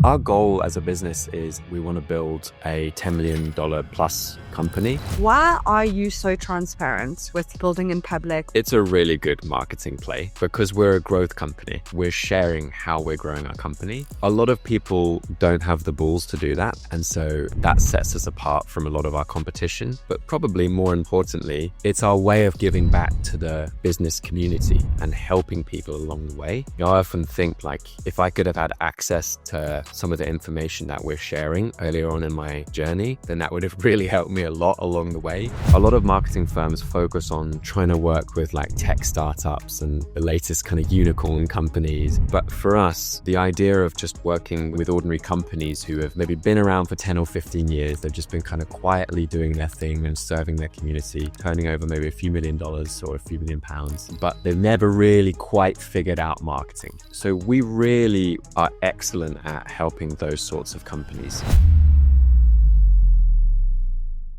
Our goal as a business is we want to build a $10 million plus company. Why are you so transparent with building in public? It's a really good marketing play because we're a growth company. We're sharing how we're growing our company. A lot of people don't have the balls to do that. And so that sets us apart from a lot of our competition. But probably more importantly, it's our way of giving back to the business community and helping people along the way. I often think like if I could have had access to some of the information that we're sharing earlier on in my journey, then that would have really helped me a lot along the way. A lot of marketing firms focus on trying to work with like tech startups and the latest kind of unicorn companies. But for us, the idea of just working with ordinary companies who have maybe been around for 10 or 15 years, they've just been kind of quietly doing their thing and serving their community, turning over maybe a few $1 million or a few £1 million, but they've never really quite figured out marketing. So we really are excellent at helping those sorts of companies.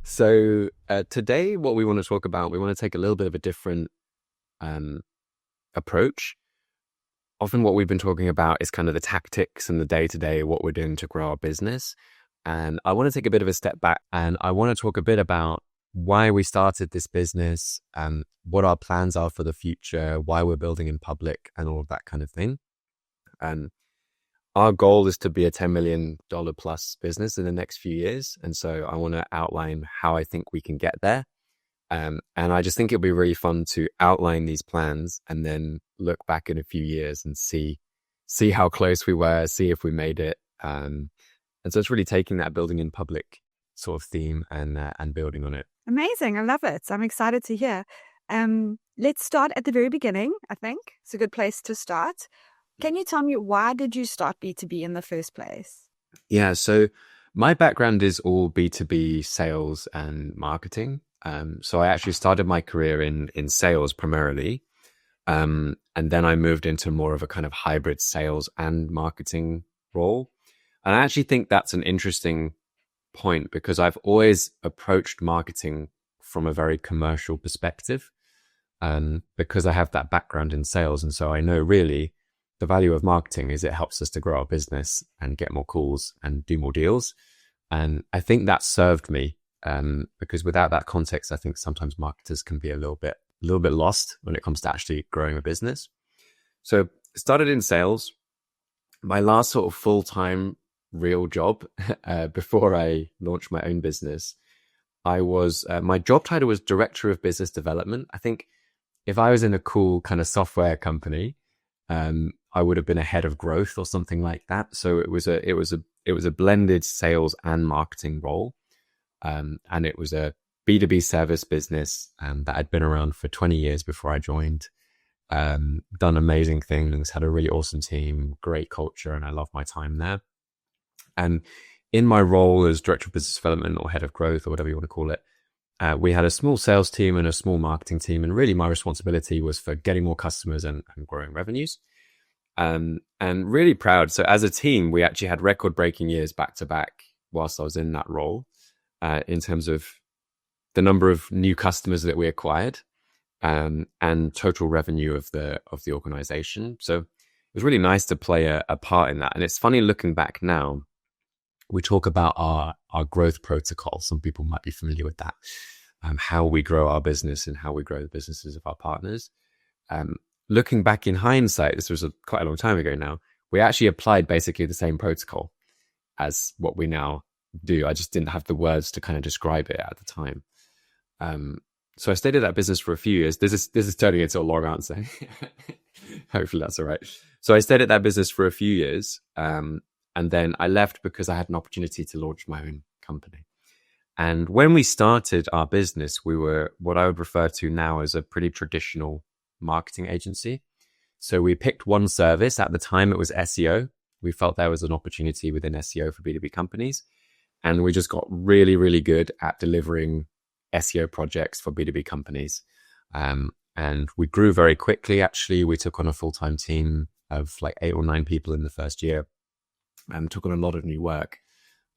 So today, what we want to talk about, we want to take a little bit of a different approach. Often what we've been talking about is kind of the tactics and the day-to-day, what we're doing to grow our business. And I want to take a bit of a step back and I want to talk a bit about why we started this business and what our plans are for the future, why we're building in public and all of that kind of thing. And our goal is to be a $10 million plus business in the next few years. And so I want to outline how I think we can get there. And I just think it'll be really fun to outline these plans and then look back in a few years and see how close we were, see if we made it. And so it's really taking that building in public sort of theme and building on it. Amazing. I love it. I'm excited to hear. Let's start at the very beginning, I think. It's a good place to start. Can you tell me, why did you start B2B in the first place? Yeah, so my background is all B2B sales and marketing. So I actually started my career in sales primarily. And then I moved into more of a kind of hybrid sales and marketing role. And I actually think that's an interesting point because I've always approached marketing from a very commercial perspective, because I have that background in sales. And so I know really the value of marketing is it helps us to grow our business and get more calls and do more deals. And I think that served me, because without that context, I think sometimes marketers can be a little bit lost when it comes to actually growing a business. So I started in sales. My last sort of full-time real job before I launched my own business, I was my job title was Director of Business Development. I think if I was in a cool kind of software company, I would have been a head of growth or something like that. So it was a blended sales and marketing role, and it was a B2B service business that had been around for 20 years before I joined. Done amazing things, had a really awesome team, great culture, and I loved my time there. And in my role as Director of Business Development or Head of Growth or whatever you want to call it, we had a small sales team and a small marketing team. And really my responsibility was for getting more customers and growing revenues. And really proud. So as a team, we actually had record-breaking years back to back whilst I was in that role, in terms of the number of new customers that we acquired, and total revenue of the organization. So it was really nice to play a part in that. And it's funny looking back now, we talk about our growth protocol. Some people might be familiar with that, how we grow our business and how we grow the businesses of our partners. Looking back in hindsight, this was quite a long time ago now, we actually applied basically the same protocol as what we now do. I just didn't have the words to kind of describe it at the time. So I stayed at that business for a few years. This is turning into a long answer. Hopefully that's all right. So I stayed at that business for a few years. And then I left because I had an opportunity to launch my own company. And when we started our business, we were what I would refer to now as a pretty traditional marketing agency. So we picked one service. At the time, it was SEO. We felt there was an opportunity within SEO for B2B companies. And we just got really, really good at delivering SEO projects for B2B companies. And we grew very quickly. Actually, we took on a full-time team of like 8 or 9 people in the first year. Took on a lot of new work.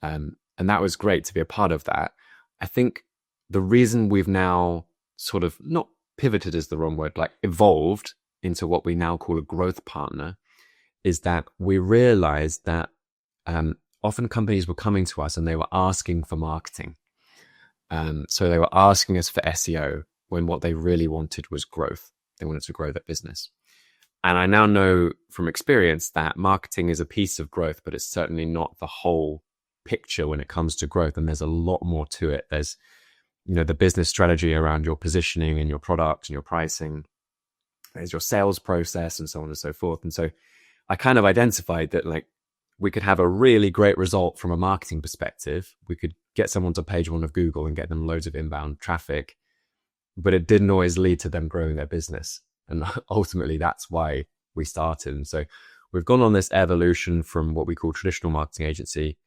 And that was great to be a part of that. I think the reason we've now sort of not pivoted is the wrong word, like evolved into what we now call a growth partner, is that we realized that often companies were coming to us and they were asking for marketing. So they were asking us for SEO when what they really wanted was growth. They wanted to grow their business. And I now know from experience that marketing is a piece of growth, but it's certainly not the whole picture when it comes to growth. And there's a lot more to it. There's, the business strategy around your positioning and your product and your pricing. There's your sales process and so on and so forth. And so I kind of identified that we could have a really great result from a marketing perspective. We could get someone to page one of Google and get them loads of inbound traffic, but it didn't always lead to them growing their business. And ultimately, that's why we started. And so we've gone on this evolution from what we call traditional marketing agency.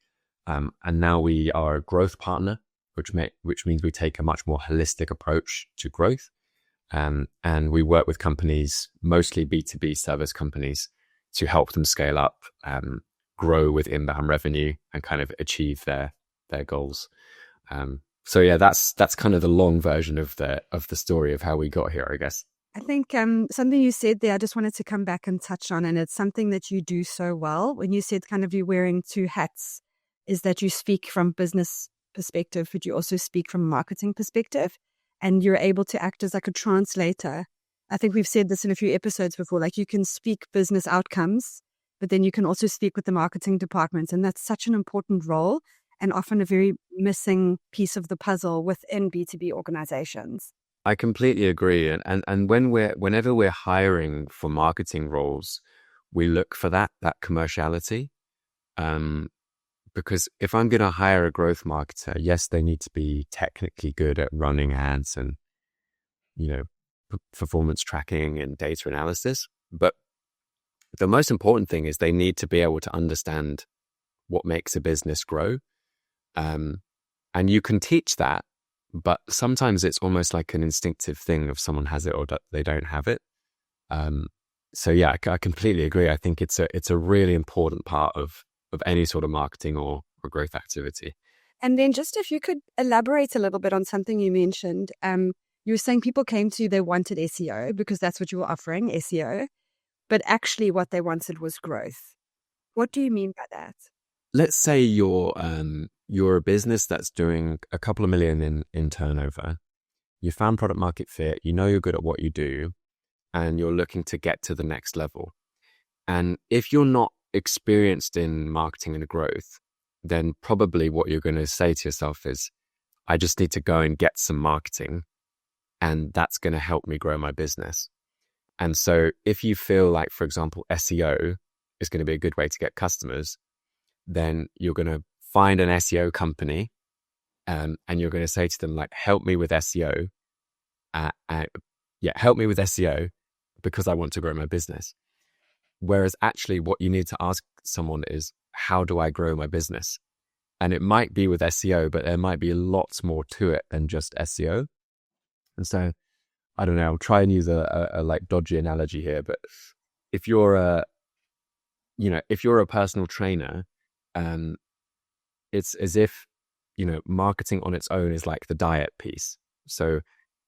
And now we are a growth partner, which means we take a much more holistic approach to growth. And we work with companies, mostly B2B service companies, to help them scale up, grow with inbound revenue and kind of achieve their goals. So yeah, that's kind of the long version of the story of how we got here, I guess. I think something you said there, I just wanted to come back and touch on, and it's something that you do so well. When you said kind of you're wearing two hats, is that you speak from business perspective, but you also speak from marketing perspective, and you're able to act as like a translator. I think we've said this in a few episodes before, like you can speak business outcomes, but then you can also speak with the marketing department. And that's such an important role and often a very missing piece of the puzzle within B2B organizations. I completely agree. And whenever we're hiring for marketing roles, we look for that commerciality. Because if I'm going to hire a growth marketer, yes, they need to be technically good at running ads and, performance tracking and data analysis. But the most important thing is they need to be able to understand what makes a business grow. And you can teach that, but sometimes it's almost like an instinctive thing if someone has it or they don't have it. So yeah, I completely agree. I think it's a really important part of any sort of marketing or growth activity. And then just if you could elaborate a little bit on something you mentioned, you were saying people came to you, they wanted SEO because that's what you were offering, SEO, but actually what they wanted was growth. What do you mean by that? Let's say you're a business that's doing a couple of million in turnover. You found product market fit, you're good at what you do, and you're looking to get to the next level. And if you're not experienced in marketing and growth, then probably what you're going to say to yourself is, I just need to go and get some marketing, and that's going to help me grow my business. And so if you feel like, for example, SEO is going to be a good way to get customers, then you're going to find an SEO company, and you're going to say to them, help me with SEO. Help me with SEO because I want to grow my business. Whereas actually what you need to ask someone is, how do I grow my business? And it might be with SEO, but there might be lots more to it than just SEO. And so, I don't know, I'll try and use a dodgy analogy here, but if you're a personal trainer, it's as if, marketing on its own is like the diet piece. So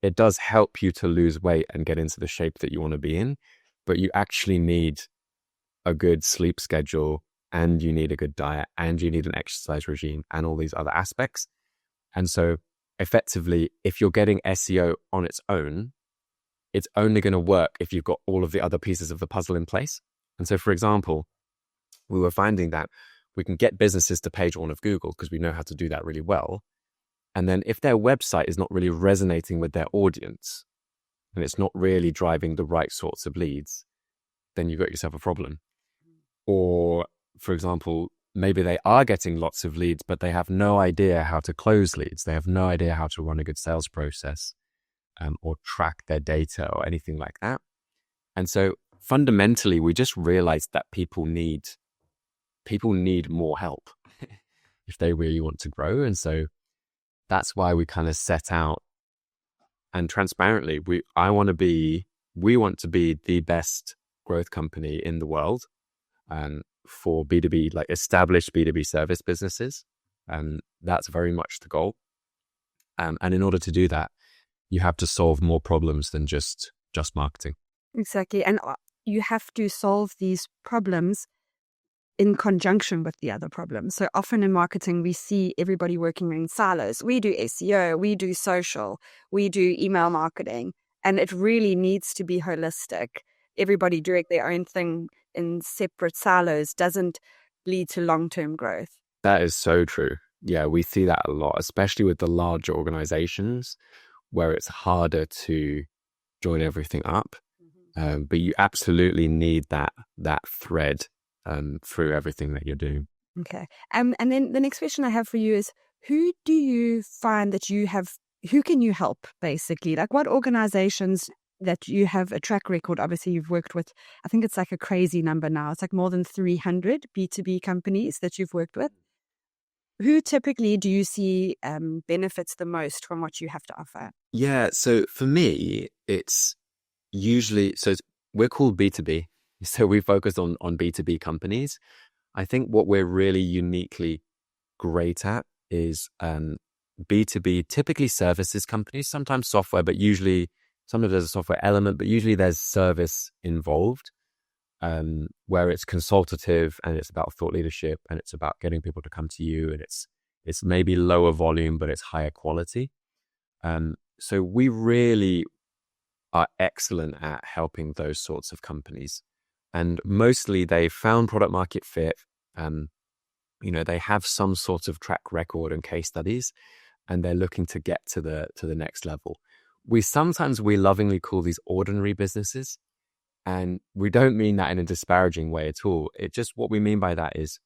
it does help you to lose weight and get into the shape that you want to be in, but you actually need a good sleep schedule, and you need a good diet, and you need an exercise regime, and all these other aspects. And so effectively, if you're getting SEO on its own, it's only going to work if you've got all of the other pieces of the puzzle in place. And so, for example, we were finding that we can get businesses to page one of Google because we know how to do that really well. And then if their website is not really resonating with their audience, and it's not really driving the right sorts of leads, then you've got yourself a problem. Or, for example, maybe they are getting lots of leads, but they have no idea how to close leads. They have no idea how to run a good sales process, or track their data or anything like that. And so fundamentally, we just realized that people need more help if they really want to grow. And so that's why we kind of set out, and transparently, we want to be the best growth company in the world, for B2B, established B2B service businesses. And that's very much the goal. And in order to do that, you have to solve more problems than just marketing. Exactly. And you have to solve these problems in conjunction with the other problems. So often in marketing, we see everybody working in silos. We do SEO, we do social, we do email marketing, and it really needs to be holistic. Everybody doing their own thing in separate silos doesn't lead to long-term growth. That is so true. Yeah, we see that a lot, especially with the larger organizations where it's harder to join everything up. But you absolutely need that thread through everything that you're doing. Okay. And then the next question I have for you is, who do you find that who can you help basically? Like what organizations that you have a track record? Obviously you've worked with, I think it's like a crazy number now. It's like more than 300 B2B companies that you've worked with. Who typically do you see benefits the most from what you have to offer? Yeah. So for me, it's usually, we're called B2B. So we focus on B2B companies. I think what we're really uniquely great at is B2B, typically services companies, sometimes software, but usually sometimes there's a software element, but usually there's service involved, where it's consultative and it's about thought leadership and it's about getting people to come to you, and it's maybe lower volume, but it's higher quality. So we really are excellent at helping those sorts of companies. And mostly they found product market fit. They have some sort of track record and case studies, and they're looking to get to the next level. We lovingly call these ordinary businesses, and we don't mean that in a disparaging way at all. It just, what we mean by that is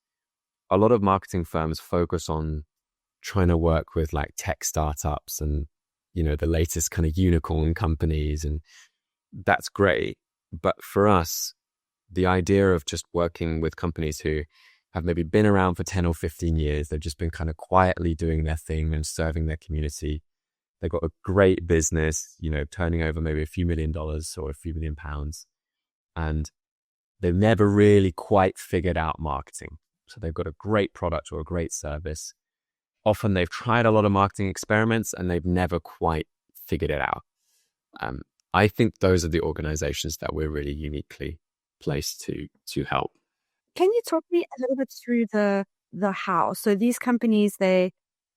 a lot of marketing firms focus on trying to work with like tech startups and, the latest kind of unicorn companies, and that's great. But for us, the idea of just working with companies who have maybe been around for 10 or 15 years, they've just been kind of quietly doing their thing and serving their community. They've got a great business, turning over maybe a few $1 million or a few £1 million, and they've never really quite figured out marketing. So they've got a great product or a great service. Often they've tried a lot of marketing experiments and they've never quite figured it out. I think those are the organizations that we're really uniquely placed to help. Can you talk me a little bit through the how? So these companies, they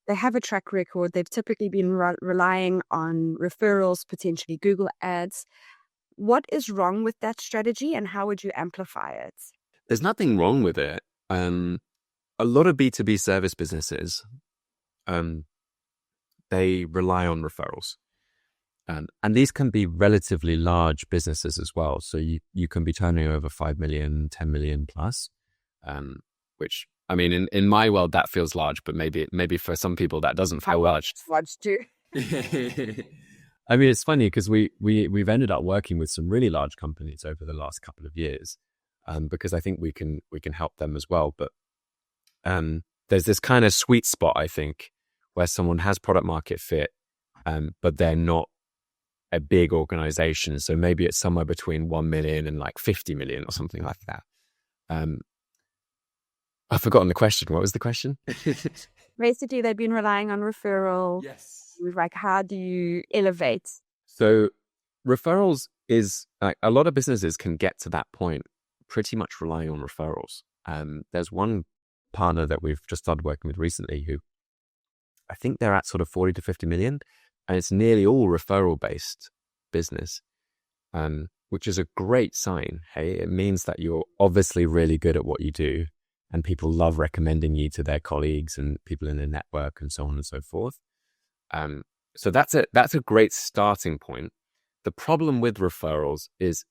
have a track record. They've typically been relying on referrals, potentially Google ads. What is wrong with that strategy and how would you amplify it? There's nothing wrong with it. A lot of B2B service businesses, they rely on referrals. And these can be relatively large businesses as well. So you can be turning over 5 million, 10 million plus, which, I mean, in my world, that feels large, but maybe for some people that doesn't feel large. It's large too. I mean, it's funny because we've ended up working with some really large companies over the last couple of years, because I think we can help them as well. But there's this kind of sweet spot, I think, where someone has product market fit, but they're not a big organization. So maybe it's somewhere between 1 million and like 50 million or something like that. I've forgotten the question. What was the question? Basically, they've been relying on referral. Yes. Like, how do you elevate? So referrals is like, a lot of businesses can get to that point pretty much relying on referrals. There's one partner that we've just started working with recently who I think they're at sort of 40 to 50 million, and it's nearly all referral based business, which is a great sign. Hey, it means that you're obviously really good at what you do and people love recommending you to their colleagues and people in their network and so on and so forth. So that's a great starting point. The problem with referrals is,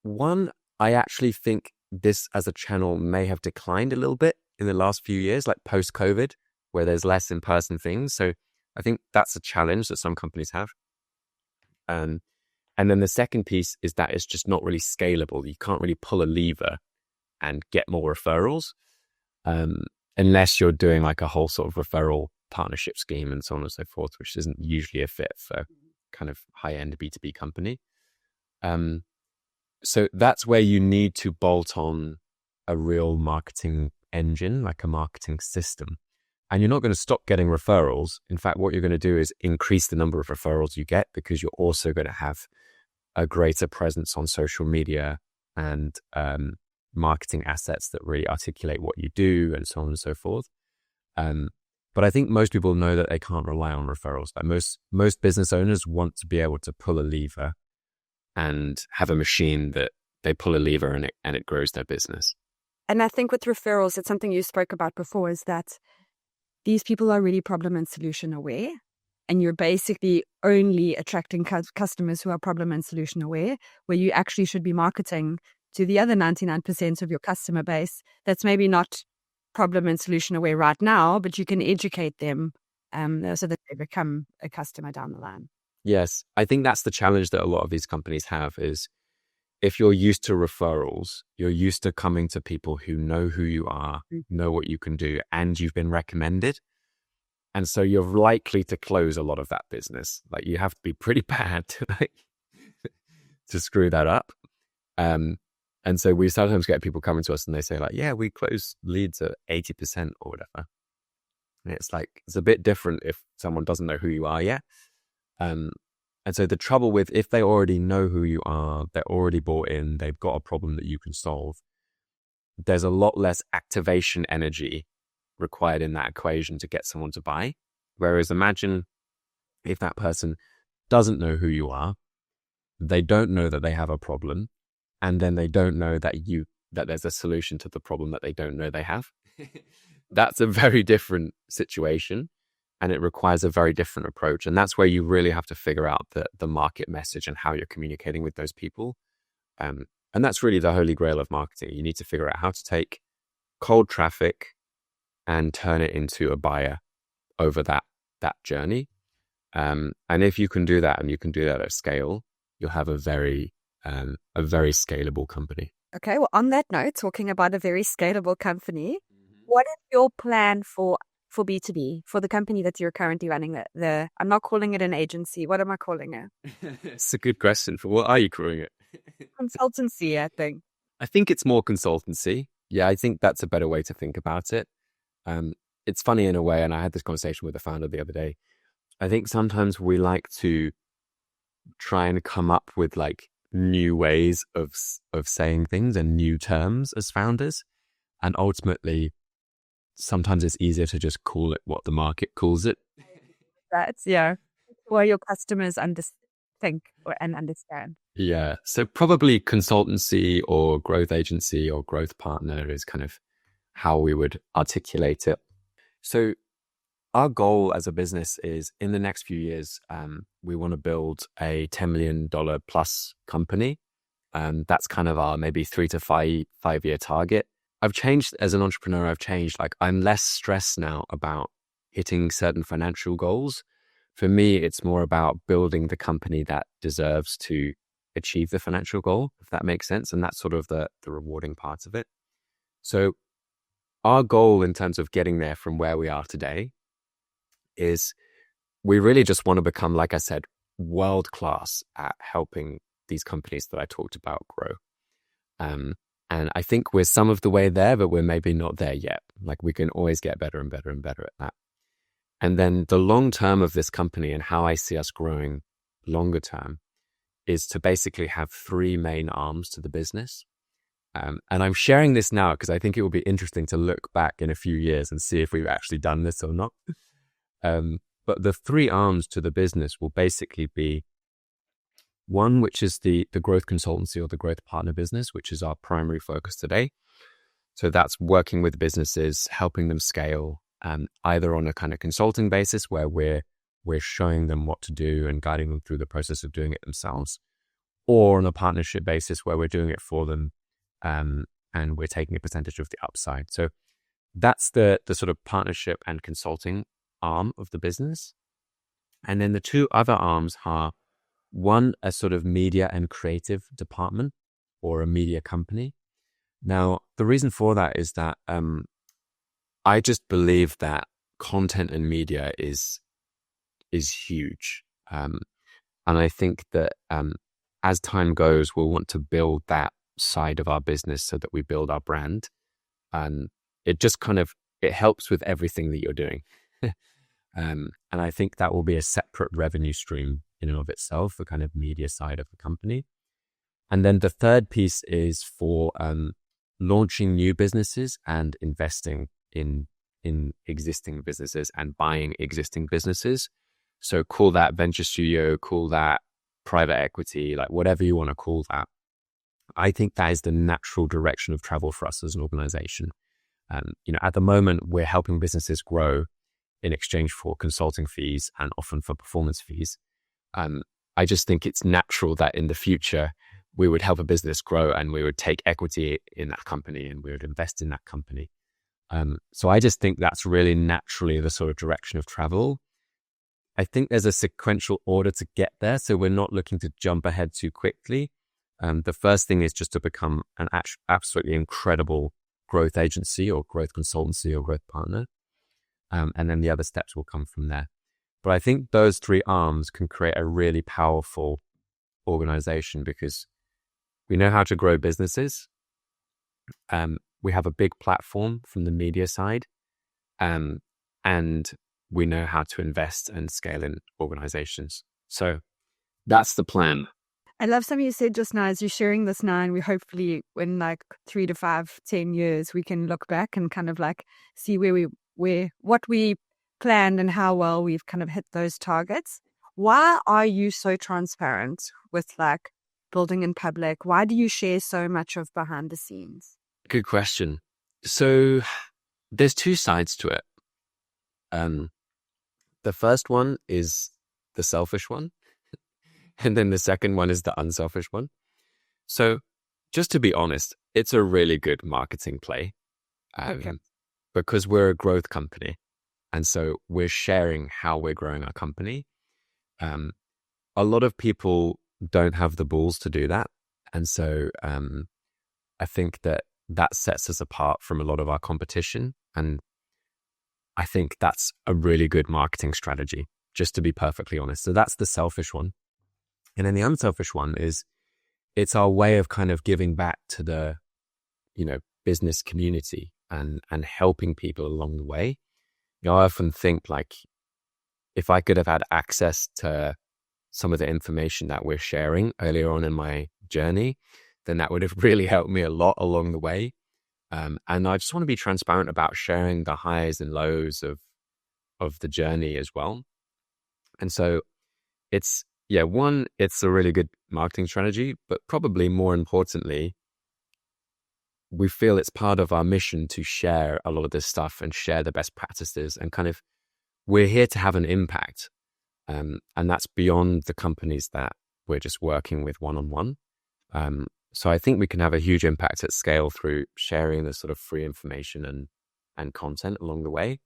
one, I actually think this as a channel may have declined a little bit in the last few years, like post-COVID, where there's less in-person things. So I think that's a challenge that some companies have. And then the second piece is that it's just not really scalable. You can't really pull a lever and get more referrals, unless you're doing like a whole sort of referral partnership scheme and so on and so forth, which isn't usually a fit for kind of high-end B2B company. So that's where you need to bolt on a real marketing engine, like a marketing system. And you're not going to stop getting referrals. In fact, what you're going to do is increase the number of referrals you get, because you're also going to have a greater presence on social media and marketing assets that really articulate what you do and so on and so forth. But I think most people know that they can't rely on referrals. Like most business owners want to be able to pull a lever and have a machine that they pull a lever and it grows their business. And I think with referrals, it's something you spoke about before, is that these people are really problem and solution aware. And you're basically only attracting customers who are problem and solution aware, where you actually should be marketing to the other 99% of your customer base that's maybe not problem and solution aware right now, but you can educate them so that they become a customer down the line. Yes, I think that's the challenge that a lot of these companies have is if you're used to referrals, you're used to coming to people who know who you are, know what you can do, and you've been recommended. And so you're likely to close a lot of that business. Like you have to be pretty bad to screw that up. And so we sometimes get people coming to us and they say like, yeah, we close leads at 80% or whatever. And it's like, it's a bit different if someone doesn't know who you are yet. And so the trouble with, if they already know who you are, they're already bought in, they've got a problem that you can solve, there's a lot less activation energy required in that equation to get someone to buy. Whereas imagine if that person doesn't know who you are, they don't know that they have a problem, and then they don't know that there's a solution to the problem that they don't know they have. That's a very different situation, and it requires a very different approach. And that's where you really have to figure out the market message and how you're communicating with those people. And that's really the holy grail of marketing. You need to figure out how to take cold traffic and turn it into a buyer over that journey. And if you can do that, and you can do that at scale, you'll have a very scalable company. Okay, well, on that note, talking about a very scalable company, what is your plan for B2B, for the company that you're currently running? I'm not calling it an agency. What am I calling it? It's a good question. For what are you calling it? Consultancy, I think. I think it's more consultancy. Yeah, I think that's a better way to think about it. It's funny in a way, and I had this conversation with the founder the other day. I think sometimes we like to try and come up with like new ways of saying things and new terms as founders. And ultimately, sometimes it's easier to just call it what the market calls it. That's, yeah, where your customers think and understand. Yeah. So probably consultancy or growth agency or growth partner is kind of how we would articulate it. So our goal as a business is in the next few years, we want to build a $10 million plus company. That's kind of our maybe 3 to 5 year target. I've changed as an entrepreneur. Like I'm less stressed now about hitting certain financial goals. For me, it's more about building the company that deserves to achieve the financial goal, if that makes sense. And that's sort of the rewarding part of it. So our goal in terms of getting there from where we are today is we really just want to become, like I said, world-class at helping these companies that I talked about grow. And I think we're some of the way there, but we're maybe not there yet. Like we can always get better and better and better at that. And then the long term of this company and how I see us growing longer term is to basically have 3 main arms to the business. And I'm sharing this now because I think it will be interesting to look back in a few years and see if we've actually done this or not. But the 3 arms to the business will basically be one, which is the growth consultancy or the growth partner business, which is our primary focus today. So that's working with businesses, helping them scale, either on a kind of consulting basis where we're showing them what to do and guiding them through the process of doing it themselves, or on a partnership basis where we're doing it for them and we're taking a percentage of the upside. So that's the sort of partnership and consulting arm of the business. And then the 2 other arms are, one, a sort of media and creative department or a media company. Now, the reason for that is that I just believe that content and media is huge. And I think that as time goes, we'll want to build that side of our business so that we build our brand. And it just kind of, it helps with everything that you're doing. And I think that will be a separate revenue stream in and of itself, the kind of media side of the company. And then the third piece is for launching new businesses and investing in existing businesses and buying existing businesses. So call that venture studio, call that private equity, like whatever you want to call that. I think that is the natural direction of travel for us as an organization. At the moment, we're helping businesses grow in exchange for consulting fees and often for performance fees. I just think it's natural that in the future, we would help a business grow and we would take equity in that company and we would invest in that company. So I just think that's really naturally the sort of direction of travel. I think there's a sequential order to get there. So we're not looking to jump ahead too quickly. The first thing is just to become an absolutely incredible growth agency or growth consultancy or growth partner. And then the other steps will come from there. But I think those three arms can create a really powerful organization because we know how to grow businesses. We have a big platform from the media side. And we know how to invest and scale in organizations. So that's the plan. I love something you said just now as you're sharing this now, and we hopefully in like 3 to 5, 10 years, we can look back and kind of like see what we planned and how well we've kind of hit those targets. Why are you so transparent with like building in public? Why do you share so much of behind the scenes? Good question. So there's two sides to it. The first one is the selfish one. And then the second one is the unselfish one. So just to be honest, it's a really good marketing play because we're a growth company. And so we're sharing how we're growing our company. A lot of people don't have the balls to do that. And so I think that sets us apart from a lot of our competition. And I think that's a really good marketing strategy, just to be perfectly honest. So that's the selfish one. And then the unselfish one is it's our way of kind of giving back to the, business community and helping people along the way. I often think like if I could have had access to some of the information that we're sharing earlier on in my journey, then that would have really helped me a lot along the way. And I just want to be transparent about sharing the highs and lows of the journey as well. And so it's a really good marketing strategy, but probably more importantly, we feel it's part of our mission to share a lot of this stuff and share the best practices and kind of, we're here to have an impact. And that's beyond the companies that we're just working with one-on-one. So I think we can have a huge impact at scale through sharing the sort of free information and content along the way.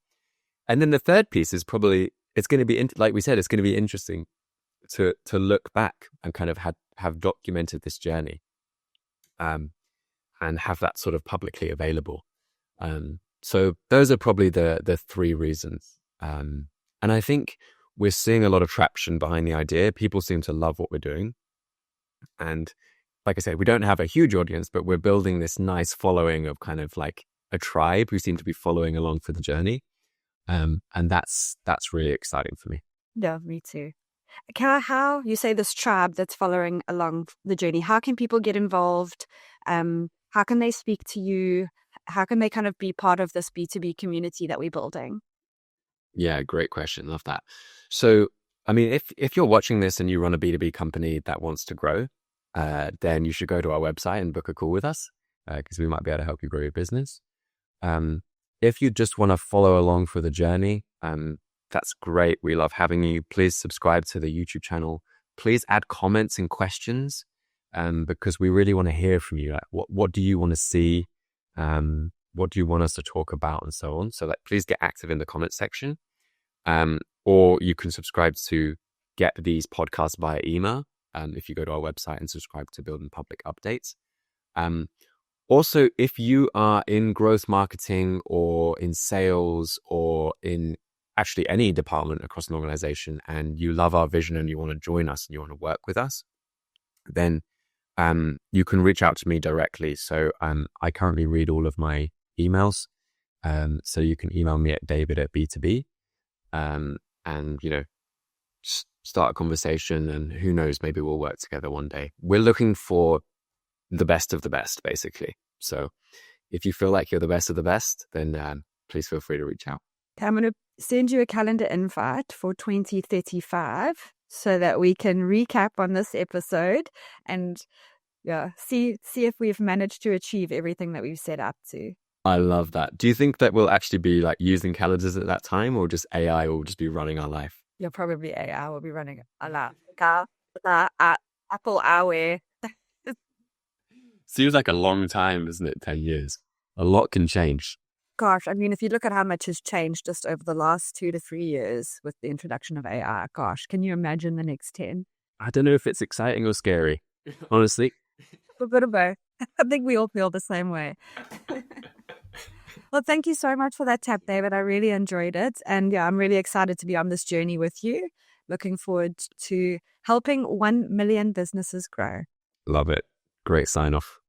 And then the third piece is probably, it's going to be, like we said, it's going to be interesting to look back and kind of have documented this journey and have that sort of publicly available. So those are probably the three reasons. And I think we're seeing a lot of traction behind the idea. People seem to love what we're doing. And like I said, we don't have a huge audience, but we're building this nice following of kind of like a tribe who seem to be following along for the journey. And that's really exciting for me. Yeah, me too. How you say this tribe that's following along the journey, how can people get involved? How can they speak to you? How can they kind of be part of this B2B community that we're building? Yeah, great question. Love that. So, I mean, if you're watching this and you run a B2B company that wants to grow, then you should go to our website and book a call with us because we might be able to help you grow your business. If you just want to follow along for the journey, that's great. We love having you. Please subscribe to the YouTube channel. Please add comments and questions because we really want to hear from you. Like, what do you want to see? What do you want us to talk about and so on? So please get active in the comment section. Or you can subscribe to get these podcasts via email if you go to our website and subscribe to Build in Public updates. Also, if you are in growth marketing or in sales or in actually any department across an organization and you love our vision and you want to join us and you want to work with us, then you can reach out to me directly. So I currently read all of my emails. So you can email me at david@b2b and, start a conversation and who knows, maybe we'll work together one day. We're looking for the best of the best, basically. So if you feel like you're the best of the best, then please feel free to reach out. Okay, I'm going to send you a calendar invite for 2035 so that we can recap on this episode and see if we've managed to achieve everything that we've set up to. I love that. Do you think that we'll actually be like using calendars at that time, or just AI will just be running our life? Yeah, probably AI will be running a lot. Apple Hour. Seems like a long time, isn't it? 10 years. A lot can change. Gosh, I mean, if you look at how much has changed just over the last 2 to 3 years with the introduction of AI, gosh, can you imagine the next 10? I don't know if it's exciting or scary, honestly. A bit of both. I think we all feel the same way. Well, thank you so much for that tap, David. I really enjoyed it. And I'm really excited to be on this journey with you. Looking forward to helping 1 million businesses grow. Love it. Great sign off.